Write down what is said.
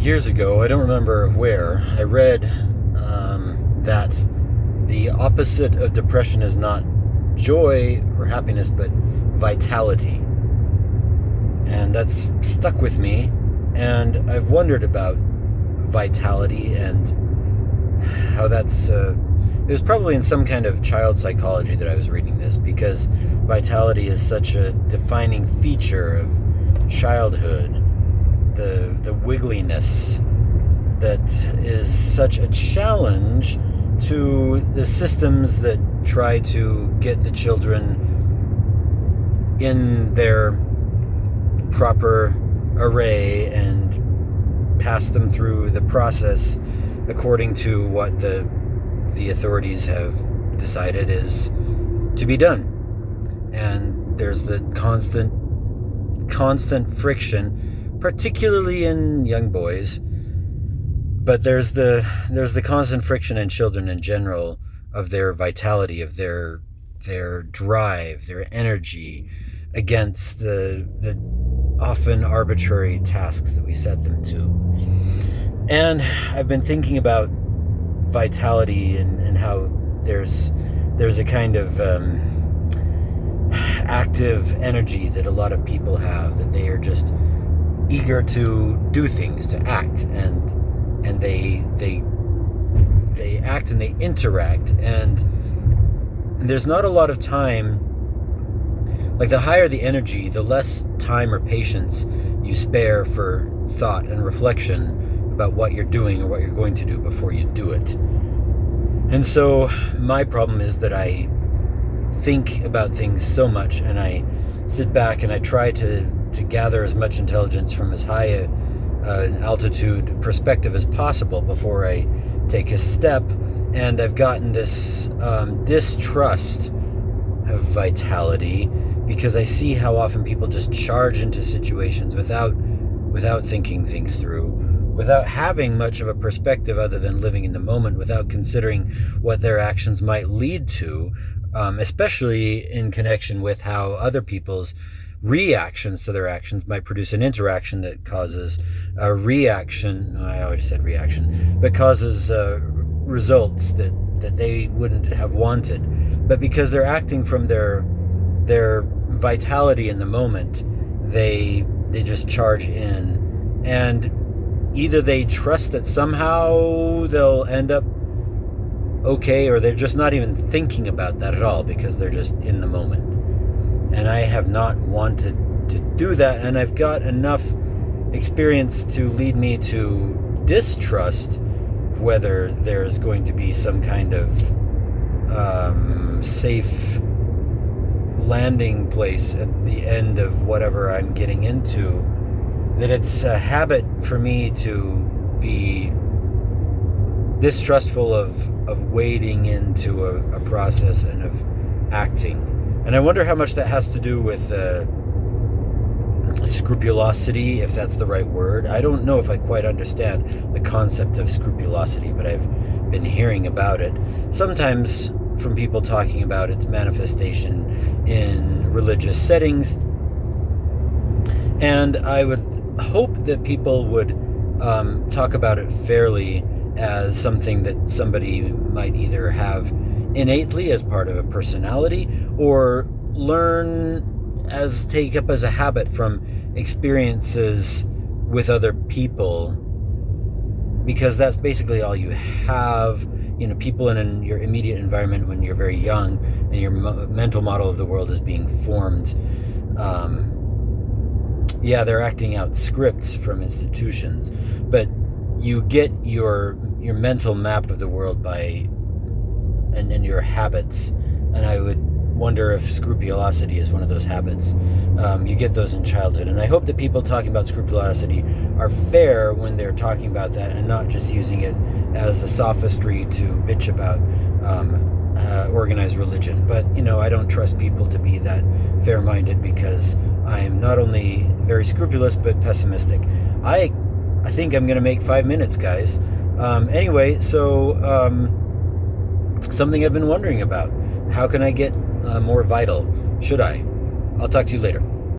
Years ago, I don't remember where, I read that the opposite of depression is not joy or happiness, but vitality. And that's stuck with me, and I've wondered about vitality and how that's. It was probably in some kind of child psychology that I was reading this, because vitality is such a defining feature of childhood. The wiggliness that is such a challenge to the systems that try to get the children in their proper array and pass them through the process according to what the authorities have decided is to be done. And there's the constant friction, particularly in young boys, but there's the constant friction in children in general of their vitality, of their drive, their energy against the often arbitrary tasks that we set them to. And I've been thinking about vitality and how there's a kind of active energy that a lot of people have, that they are just eager to do things, to act, and they act and they interact, and there's not a lot of time. Like, the higher the energy, the less time or patience you spare for thought and reflection about what you're doing or what you're going to do before you do it. And so my problem is that I think about things so much, and I sit back and I try to gather as much intelligence from as high an altitude perspective as possible before I take a step. And I've gotten this distrust of vitality, because I see how often people just charge into situations without thinking things through, without having much of a perspective other than living in the moment, without considering what their actions might lead to, especially in connection with how other people's reactions to their actions might produce an interaction that causes a reaction. I already said reaction, but causes results that they wouldn't have wanted. But because they're acting from their vitality in the moment, they just charge in, and either they trust that somehow they'll end up okay, or they're just not even thinking about that at all because they're just in the moment. And I have not wanted to do that, and I've got enough experience to lead me to distrust whether there's going to be some kind of safe landing place at the end of whatever I'm getting into, that it's a habit for me to be distrustful of wading into a process and of acting. And I wonder how much that has to do with scrupulosity, if that's the right word. I don't know if I quite understand the concept of scrupulosity, but I've been hearing about it. Sometimes from people talking about its manifestation in religious settings. And I would hope that people would talk about it fairly as something that somebody might either have innately as part of a personality, or take up as a habit from experiences with other people, because that's basically all you have. People in your immediate environment when you're very young and your mental model of the world is being formed. They're acting out scripts from institutions, but you get your mental map of the world by and your habits. And I would wonder if scrupulosity is one of those habits. You get those in childhood, and I hope that people talking about scrupulosity are fair when they're talking about that, and not just using it as a sophistry to bitch about organized religion. But I don't trust people to be that fair-minded, because I'm not only very scrupulous but pessimistic. I think I'm going to make 5 minutes, guys. Anyway, so something I've been wondering about: how can I get more vital? Should I? I'll talk to you later.